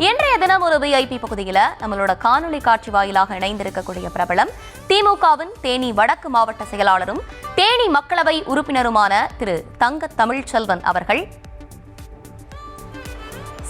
இன்றைய தினம் ஒரு விஐபி பகுதியில் நம்மளோட காணொலி காட்சி வாயிலாக இணைந்திருக்கக்கூடிய பிரபலம் திமுகவின் தேனி வடக்கு மாவட்ட செயலாளரும் தேனி மக்களவை உறுப்பினருமான திரு தங்க தமிழ்ச்செல்வன் அவர்கள்.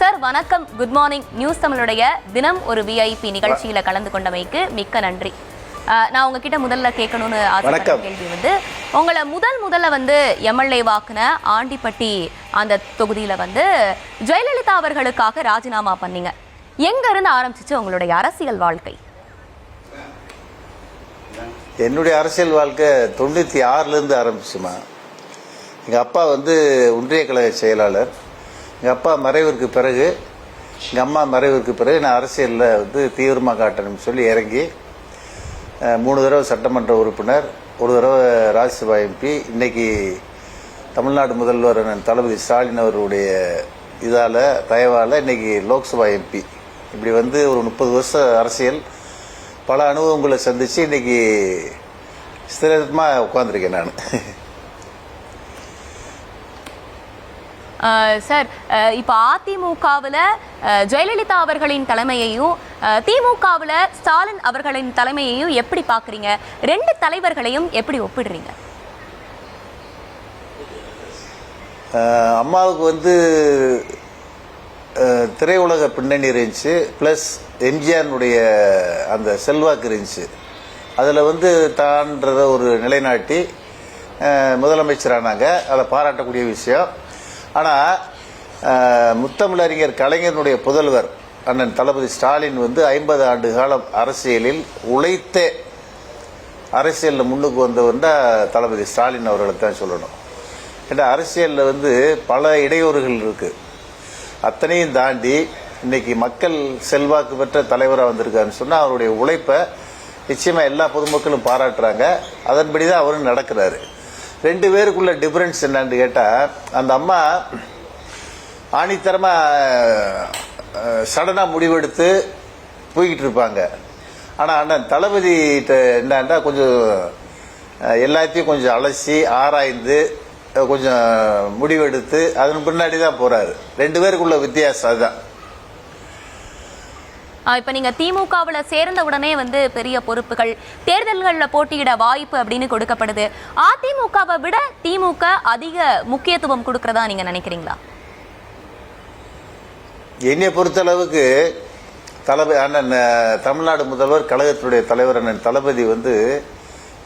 சார் வணக்கம், குட் மார்னிங். நியூஸ் தமிழுடைய தினம் ஒரு விஐபி நிகழ்ச்சியில கலந்து கொண்டமைக்கு மிக்க நன்றி. நான் உங்ககிட்ட முதல்ல கேட்கணும்னு ஆசைப்பட்ட கேள்வி உங்களை முதல்ல எம்எல்ஏ வாக்குன ஆண்டிப்பட்டி அந்த தொகுதியில ஜெயலலிதா அவர்களுக்காக ராஜினாமா பண்ணீங்க. எங்க இருந்து ஆரம்பிச்சிச்சு உங்களுடைய அரசியல் வாழ்க்கை? என்னுடைய அரசியல் வாழ்க்கை 96ல இருந்து ஆரம்பிச்சுமா. எங்க அப்பா ஒன்றிய கழக செயலாளர். எங்க அப்பா மறைவிற்கு பிறகு, எங்க அம்மா மறைவிற்கு பிறகு நான் அரசியலில் தீவிரமாக காட்டணும்னு சொல்லி இறங்கி 3 தடவை சட்டமன்ற உறுப்பினர், 1 தடவை ராஜ்யசபா எம்பி, இன்னைக்கு தமிழ்நாடு முதல்வர் தளபதி ஸ்டாலின் அவருடைய தயவால் இன்னைக்கு லோக்சபா எம்பி. இப்படி ஒரு 30 வருஷம் அரசியல், பல அனுபவங்களை சந்திச்சு இன்னைக்கு ஸ்திரமாக உட்காந்துருக்கேன் நான். சார், இப்போ அதிமுகவில் ஜெயலலிதா அவர்களின் தலைமையையும் திமுகவில் ஸ்டாலின் அவர்களின் தலைமையையும் எப்படி பார்க்குறீங்க? 2 தலைவர்களையும் எப்படி ஒப்பிடுறீங்க? அம்மாவுக்கு திரையுலக பின்னணி இருந்துச்சு, ப்ளஸ் எம்ஜிஆருடைய அந்த செல்வாக்கு இருந்துச்சு. அதில் தான்றத ஒரு நிலைநாட்டி முதலமைச்சரானாங்க. அதை பாராட்டக்கூடிய விஷயம். ஆனால் முத்தமிழறிஞர் கலைஞருடைய புதல்வர் அண்ணன் தளபதி ஸ்டாலின் 50 ஆண்டு காலம் அரசியலில் உழைத்த அரசியலில் முன்னுக்கு வந்தவர்னா தளபதி ஸ்டாலின் அவர்களை தான் சொல்லணும். ஏன்னா அரசியலில் பல இடையூறுகள் இருக்கு. அத்தனையும் தாண்டி இன்னைக்கு மக்கள் செல்வாக்கு பெற்ற தலைவராக வந்திருக்காருன்னு சொன்னால் அவருடைய உழைப்பை நிச்சயமாக எல்லா பொதுமக்களும் பாராட்டுறாங்க. அதன்படி தான் அவரும் நடக்கிறாரு. 2 பேருக்குள்ள டிஃபரன்ஸ் என்னன்னு கேட்டால், அந்த அம்மா ஆணித்தரமாக சடனாக முடிவெடுத்து போய்கிட்டு இருப்பாங்க. ஆனால் அண்ணன் தளபதிகிட்ட என்னன்னா கொஞ்சம் எல்லாத்தையும் கொஞ்சம் அலசி ஆராய்ந்து கொஞ்சம் முடிவெடுத்து அதன் பின்னாடி தான் போறாரு. 2 பேருக்குள்ள வித்தியாசம் அதுதான். இப்ப நீங்க திமுகவுல சேர்ந்த உடனே பெரிய பொறுப்புகள், தேர்தல்களில் போட்டியிட வாய்ப்பு அப்படின்னு கொடுக்கப்படுது. அதிமுகவை விட திமுக அதிக முக்கியத்துவம் கொடுக்கறதா நீங்க நினைக்கிறீங்களா? என்னை பொறுத்தளவுக்கு அண்ணன் தமிழ்நாடு முதல்வர் கழகத்தினுடைய தலைவர் அண்ணன் தளபதி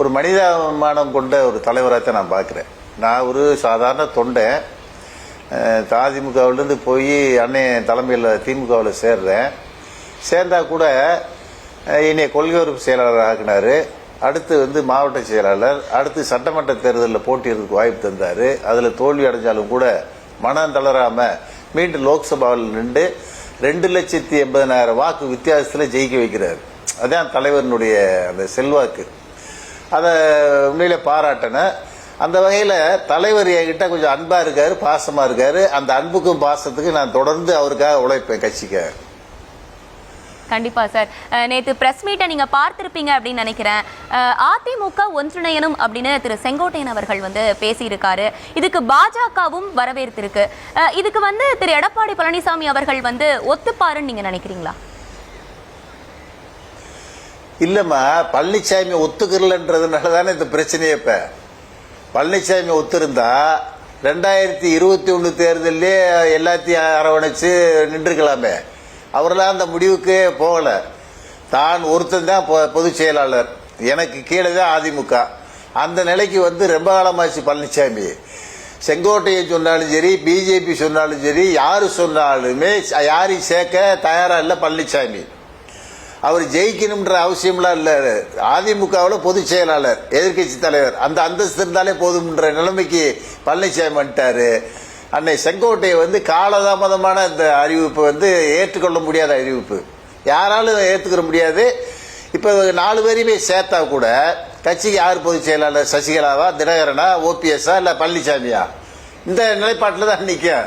ஒரு மனிதாபிமானம் கொண்ட ஒரு தலைவராக நான் பார்க்கிறேன். நான் ஒரு சாதாரண தொண்டன். அதிமுகவிலிருந்து போய் அண்ணன் தலைமையில் திமுகவில் சேர்ந்தா கூட என்னை கொள்கை உறுப்பு செயலாளர் ஆக்கினாரு. அடுத்து மாவட்ட செயலாளர், அடுத்து சட்டமன்ற தேர்தலில் போட்டியிடுறதுக்கு வாய்ப்பு தந்தார். அதில் தோல்வி அடைஞ்சாலும் கூட மனம் தளராம மீண்டும் லோக்சபாவில் நின்று 2,80,000 வாக்கு வித்தியாசத்தில் ஜெயிக்க வைக்கிறார். அதுதான் தலைவனுடைய அந்த செல்வாக்கு. அதை உண்மையில பாராட்டினேன். அந்த வகையில் தலைவர் என்கிட்ட கொஞ்சம் அன்பா இருக்காரு, பாசமா இருக்காரு. அந்த அன்புக்கும் பாசத்துக்கும் நான் தொடர்ந்து அவருக்காக உழைப்பேன் கட்சிக்காக. கண்டிப்பா சார். நேற்று பிரஸ் மீட்டை நீங்க பார்த்திருப்பீங்க அப்படின்னு நினைக்கிறேன். அதிமுக ஒன்றிணையணும் அப்படின்னு திரு செங்கோட்டையன் அவர்கள் பேசியிருக்காரு. இதுக்கு பாஜகவும் வரவேற்றிருக்கு. இதுக்கு திரு எடப்பாடி பழனிசாமி அவர்கள் ஒத்துப்பாருன்னு நீங்க நினைக்கிறீங்களா? இல்லம்மா, பழனிசாமி ஒத்துக்கிறலன்றதுனால தானே இந்த பிரச்சனையே. இப்ப பழனிசாமி ஒத்துருந்தா 2021 தேர்தலே எல்லாத்தையும் அரவணைச்சு நின்றுக்கலாமே. அவரெல்லாம் அந்த முடிவுக்கே போகல. தான் ஒருத்தன் தான் பொதுச் செயலாளர், எனக்கு கீழே தான் அதிமுக. அந்த நிலைக்கு ரொம்ப காலமாச்சு பழனிசாமி. செங்கோட்டையை சொன்னாலும் சரி, பிஜேபி சொன்னாலும் சரி, யாரு சொன்னாலுமே யாரையும் சேர்க்க தயாரா இல்லை பழனிசாமி. அவர் ஜெயிக்கணும்ன்ற அவசியம்லாம் இல்லை. அதிமுகவில் பொதுச் செயலாளர், எதிர்கட்சி தலைவர், அந்த அந்தஸ்து இருந்தாலே போதும்ன்ற நிலைமைக்கு பழனிசாமி வந்துட்டாரு. அன்னை செங்கோட்டையை காலதாமதமான இந்த அறிவிப்பு ஏற்றுக்கொள்ள முடியாத அறிவிப்பு. யாராலும் ஏற்றுக்கிற முடியாது. இப்போ 4 பேரையுமே சேர்த்தா கூட கட்சிக்கு யார் பொதுச் செயலாளர்? சசிகலாவா, தினகரனா, ஓபிஎஸ்ஸா, இல்லை பழனிசாமியா? இந்த நிலைப்பாட்டில் தான் நிற்கும்.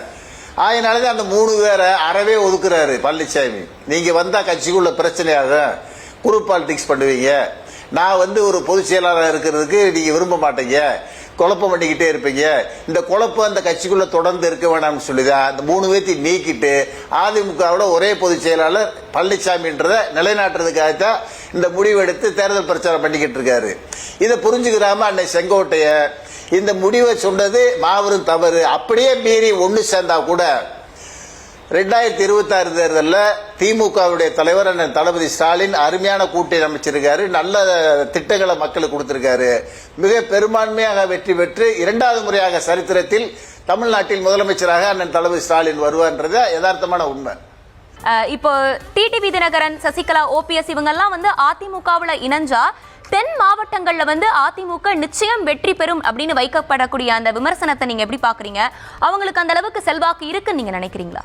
அதனாலதான் அந்த 3 பேரை அறவே ஒதுக்குறாரு பழனிசாமி. நீங்க வந்தா கட்சிக்குள்ள பிரச்சனையாகும், குரூப் பாலிடிக்ஸ் பண்ணுவீங்க, நான் ஒரு பொதுச் செயலாளர் இருக்கிறதுக்கு நீங்க விரும்ப மாட்டீங்க, குழப்பம் பண்ணிக்கிட்டே இருப்பீங்க. இந்த குழப்பம் அந்த கட்சிக்குள்ள தொடர்ந்து இருக்க வேணாம்னு சொல்லிதான் அந்த 3 பேர்த்தையும் நீக்கிட்டு அதிமுகவோட ஒரே பொதுச் செயலாளர் பழனிசாமின்றத நிலைநாட்டுறதுக்காகத்தான் இந்த முடிவு எடுத்து தேர்தல் பிரச்சாரம் பண்ணிக்கிட்டு இருக்காரு. இதை புரிஞ்சுக்கிறாம அன்னை செங்கோட்டைய இந்த முடிவை சொன்னது மாபெரும் தவறு. அப்படியே மீறி ஒன்னு சேர்ந்தா கூட 2026 தேர்தலில் திமுகவுடைய தலைவர் அண்ணன் தளபதி ஸ்டாலின் அருமையான கூட்டணி அமைச்சிருக்காரு. நல்ல திட்டங்களை மக்களுக்கு கொடுத்திருக்காரு. மிக பெரும்பான்மையாக வெற்றி பெற்று 2வது முறையாக சரித்திரத்தில் தமிழ்நாட்டில் முதலமைச்சராக அண்ணன் தளபதி ஸ்டாலின் வருவார்ன்றது யதார்த்தமான உண்மை. இப்போ டிடிவி தினகரன், சசிகலா, ஓபிஎஸ் இவங்கெல்லாம் வந்து அதிமுகவுல இணைஞ்சா தென் மாவட்டங்கள்ல வந்து அதிமுக நிச்சயம் வெற்றி பெறும் அப்படின்னு வைக்கப்படக்கூடிய அந்த விமர்சனத்தை நீங்க எப்படி பாக்குறீங்க? அவங்களுக்கு அந்த அளவுக்கு செல்வாக்கு இருக்குன்னு நீங்க நினைக்கிறீங்களா?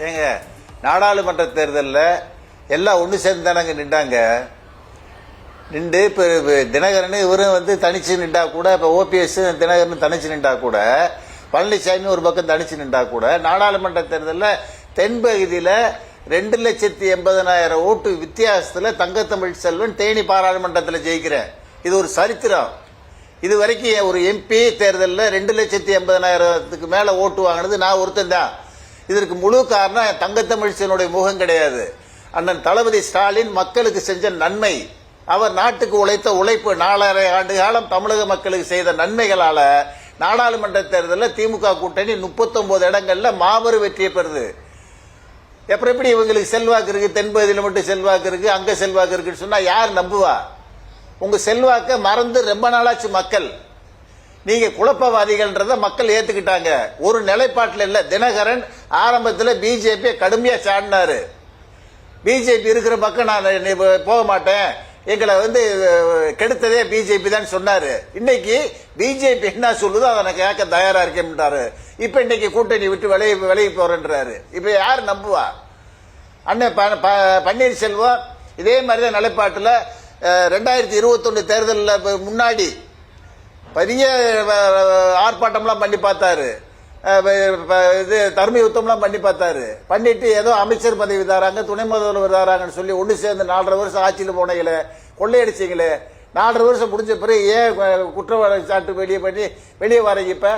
ஏங்க, நாடாளுமன்ற தேர்தலில் எல்லாம் ஒன்று சேர்ந்து தானங்க நின்றாங்க. நின்று இப்போ தினகரன் இவரும் வந்து தனிச்சு நின்றா கூட, இப்போ ஓபிஎஸ் தினகரன் தனிச்சு நின்றா கூட, பழனிசாமி ஒரு பக்கம் தனிச்சு நின்றா கூட, நாடாளுமன்ற தேர்தலில் தென்பகுதியில் 2,80,000 ஓட்டு வித்தியாசத்தில் தங்கத்தமிழ் செல்வன் தேனி பாராளுமன்றத்தில் ஜெயிக்கிறேன். இது ஒரு சரித்திரம். இது வரைக்கும் ஒரு எம்பி தேர்தலில் 2,80,000க்கு மேலே ஓட்டு வாங்கினது நான் ஒருத்தன் தான். இதற்கு முழு காரணம் தங்கத்தமிழ்ச்சனுடைய முகம் கிடையாது. அண்ணன் தளபதி ஸ்டாலின் மக்களுக்கு செஞ்ச நன்மை, அவர் நாட்டுக்கு உழைத்த உழைப்பு, 4.5 ஆண்டு காலம் தமிழக மக்களுக்கு செய்த நன்மைகளால நாடாளுமன்ற தேர்தலில் திமுக கூட்டணி 39 இடங்கள்ல மாபெரும் வெற்றியை பெறுது. எப்படி இவங்களுக்கு செல்வாக்கு இருக்கு, தென்பகுதியில் மட்டும் செல்வாக்கு இருக்கு, அங்க செல்வாக்கு இருக்குன்னு சொன்னா யார் நம்புவா? உங்க செல்வாக்க மறந்து ரொம்ப நாளாச்சு மக்கள். நீங்க குழப்பவாதிகள்ன்றத மக்கள் ஏத்துக்கிட்டாங்க. ஒரு நிலைப்பாட்டில் இல்ல. தினகரன் ஆரம்பத்தில் பிஜேபி கடுமையா சாடினாரு. பிஜேபி இருக்கிற பக்கம் நான் போக மாட்டேன், எங்களை வந்து கெடுத்ததே பிஜேபி தான் சொன்னாரு. இன்னைக்கு பிஜேபி என்ன சொல்லுதோ அதை நான் கேட்க தயாரா இருக்கேன்றாரு. இப்ப இன்னைக்கு கூட்டணி விட்டு விலகி போறேன்றாரு. இப்ப யார் நம்புவா? அண்ணன் பன்னீர்செல்வம் இதே மாதிரிதான் நிலைப்பாட்டில் 2021 தேர்தலில் முன்னாடி பெரிய ஆர்ப்பாட்டம்லாம் பண்ணி பார்த்தாரு. இது தர்ம யுத்தம்லாம் பண்ணி பார்த்தாரு. பண்ணிட்டு ஏதோ அமைச்சர் பதவி தராங்க, துணை முதல்வர் தராங்கன்னு சொல்லி ஒன்று சேர்ந்து 4.5 வருஷம் ஆட்சியில் போனீங்களே, கொள்ளையடிச்சிங்களே. 4.5 வருஷம் முடிஞ்ச பிறகு ஏன் குற்றவாளி சாட்டு வெளியே வரீங்க? இப்ப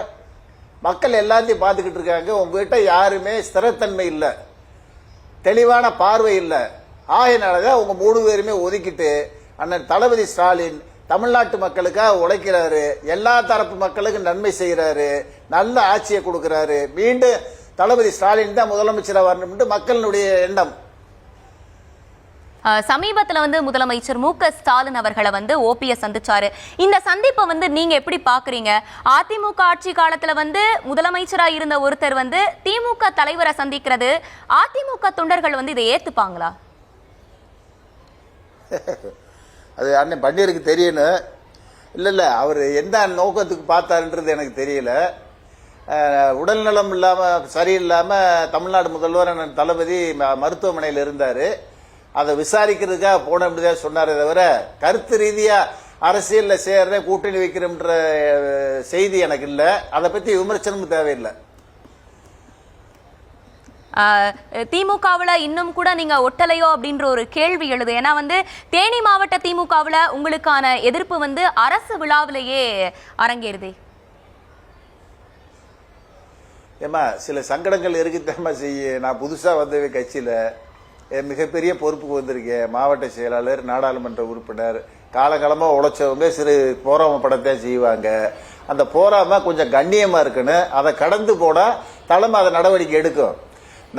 மக்கள் எல்லாத்தையும் பார்த்துக்கிட்டு இருக்காங்க. உங்ககிட்ட யாருமே ஸ்திரத்தன்மை இல்லை, தெளிவான பார்வை இல்லை. ஆகையினாலதான் உங்க 3 பேருமே ஒதுக்கிட்டு அண்ணன் தளபதி ஸ்டாலின் தமிழ்நாட்டு மக்களுக்காக உழைக்கிறாரு, எல்லா தரப்பு மக்களுக்கு நன்மை செய்யறாரு, நல்ல ஆட்சியை கொடுக்கிறாரு. மீண்டும் தளபதி ஸ்டாலின் தான் முதலமைச்சராக வரணும் மக்களுடைய எண்ணம். சமீபத்துல வந்து முதலமைச்சர் மு.க. ஸ்டாலின் அவர்களை வந்து ஓபிஎஸ் சந்திச்சாரு. இந்த சந்திப்பை வந்து நீங்க எப்படி பாக்குறீங்க? அதிமுக ஆட்சி காலத்துல வந்து முதலமைச்சரா இருந்த ஒருத்தர் வந்து திமுக தலைவரை சந்திக்கிறது, அதிமுக தொண்டர்கள் வந்து இதை ஏத்துப்பாங்களா? அது அண்ணன் பன்னீருக்கு தெரியணும். இல்லை அவர் எந்த நோக்கத்துக்கு பார்த்தாருன்றது எனக்கு தெரியல. உடல்நலம் இல்லாமல் சரியில்லாமல் தமிழ்நாடு முதல்வர் அண்ணன் தளபதி மருத்துவமனையில் இருந்தார். அதை விசாரிக்கிறதுக்காக போன அப்படிதான் சொன்னாரே தவிர கருத்து ரீதியாக அரசியலில் சேர்ற கூட்டணி வைக்கிறோம்ன்ற செய்தி எனக்கு இல்லை. அதை பற்றி விமர்சனமும் தேவையில்லை. திமுகவுல இன்னும் கூட நீங்க ஒட்டலையோ அப்படின்ற ஒரு கேள்வி எழுது. ஏன்னா வந்து தேனி மாவட்ட திமுகவுல உங்களுக்கான எதிர்ப்பு வந்து அரசு விழாவிலேயே அரங்கேறுதே. ஏமா சில சங்கடங்கள் இருக்குதாமா செய்ய. நான் புதுசா வந்த கட்சியில மிகப்பெரிய பொறுப்புக்கு வந்திருக்கேன். மாவட்ட செயலாளர், நாடாளுமன்ற உறுப்பினர், காலகாலமா உழைச்சவங்க சிறு போராம படத்தை செய்வாங்க. அந்த போராம கொஞ்சம் கண்ணியமா இருக்குன்னு அதை கடந்து போனா தலைமை அதை நடவடிக்கை எடுக்கும்.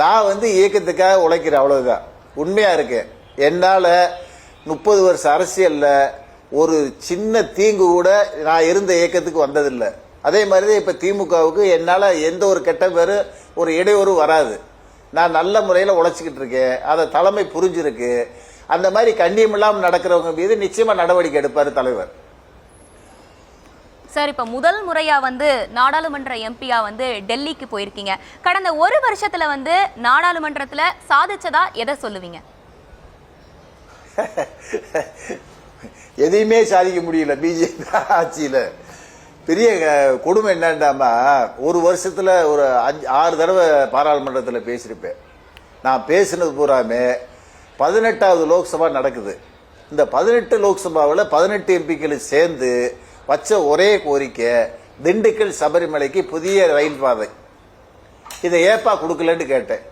நான் வந்து இயக்கத்துக்காக உழைக்கிறேன், அவ்வளவுதான். உண்மையா இருக்கேன். என்னால 30 வருஷ அரசியல்ல ஒரு சின்ன தீங்கு கூட நான் இருந்த இயக்கத்துக்கு வந்ததில்லை. அதே மாதிரிதான் இப்ப திமுகவுக்கு என்னால எந்த ஒரு கெட்ட பேரு ஒரு இடையூறு வராது. நான் நல்ல முறையில உழைச்சிக்கிட்டு இருக்கேன். அதை தலைமை புரிஞ்சிருக்கு. அந்த மாதிரி கண்ணியம் இல்லாமல் நடக்கிறவங்க மீது நிச்சயமா நடவடிக்கை எடுப்பாரு தலைவர். சார், இப்ப முதல் முறையா வந்து நாடாளுமன்ற எம்பியா வந்து டெல்லிக்கு போயிருக்கீங்க. கடந்த 1 வருஷத்துல வந்து நாடாளுமன்றத்துல சாதிச்சதா எதை சொல்லுவீங்க? எதையுமே சாதிக்க முடியல பிஜேபி ஆட்சியில. பெரிய கொடுமை என்னண்டாமா, 1 வருஷத்துல ஒரு 5-6 தடவை பாராளுமன்றத்தில் பேசியிருப்பேன். நான் பேசினது பூராமே 18வது லோக்சபா நடக்குது. இந்த 18 லோக்சபாவில் 18 எம்பிக்கள் சேர்ந்து வச்ச ஒரே கோரிக்கை திண்டுக்கல் சபரிமலைக்கு புதிய ரயில் பாதை. இதை ஏப்பா கொடுக்கலன்னு கேட்டேன்.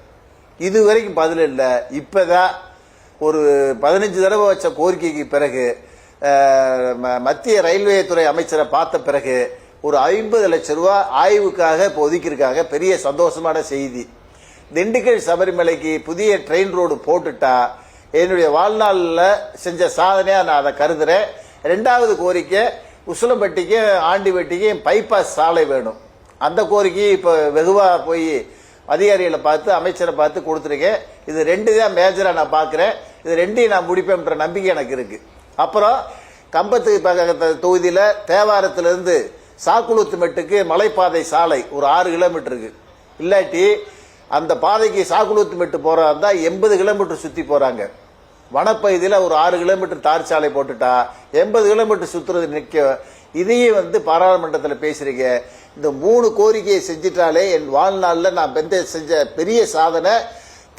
இது வரைக்கும் பதில் இல்லை. இப்பதான் ஒரு 15 தடவை வச்ச கோரிக்கைக்கு பிறகு மத்திய ரயில்வே துறை அமைச்சரை பார்த்த பிறகு ஒரு 50 லட்சம் ரூபாய் ஆய்வுக்காக இப்போ ஒதுக்கியிருக்காங்க. பெரிய சந்தோஷமான செய்தி. திண்டுக்கல் சபரிமலைக்கு புதிய ட்ரெயின் ரோடு போட்டுட்டா என்னுடைய வாழ்நாளில் செஞ்ச சாதனையா நான் அதை கருதுறேன். 2வது கோரிக்கை உசிலம்பட்டிக்கும் ஆண்டிவட்டிக்கும் பைபாஸ் சாலை வேணும். அந்த கோரிக்கையை இப்போ வெகுவா போய் அதிகாரிகளை பார்த்து அமைச்சரை பார்த்து கொடுத்துருக்கேன். இது 2 தான் மேஜராக நான் பார்க்குறேன். இது 2ஐயும் நான் முடிப்பேன்ற நம்பிக்கை எனக்கு இருக்கு. அப்புறம் கம்பத்து தொகுதியில் தேவாரத்திலிருந்து சாக்குளூத்துமெட்டுக்கு மலைப்பாதை சாலை ஒரு 6 கிலோமீட்டருக்கு. இல்லாட்டி அந்த பாதைக்கு சாக்குளூத்துமெட்டு போறதா இருந்தா 80 கிலோமீட்டர் சுத்தி போறாங்க. வனப்பகுதியில் ஒரு 6 கிலோமீட்டர் தார் சாலை போட்டுட்டா 80 கிலோமீட்டர் சுத்துறது நிற்கும். இதையும் பாராளுமன்றத்தில் பேசுறீங்க. இந்த 3 கோரிக்கையை செஞ்சிட்டாலே என் வாழ்நாளில் நான் செஞ்ச பெரிய சாதனை.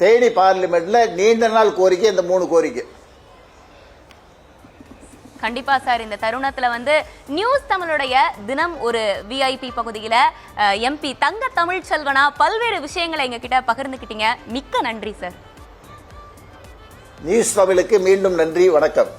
தேனி பார்லிமெண்ட்ல நீண்ட நாள் கோரிக்கை இந்த 3 கோரிக்கை. கண்டிப்பா சார். இந்த தருணத்துல நியூஸ் தமிழுடைய தினம் ஒரு விஐபி பகுதியில எம்பி தங்க தமிழ்ச்செல்வனா பல்வேறு விஷயங்களை எங்க கிட்ட பகிர்ந்துக்கிட்டீங்க. மிக்க நன்றி சார். நியூஸ் தமிழுக்கு மீண்டும் நன்றி. வணக்கம்.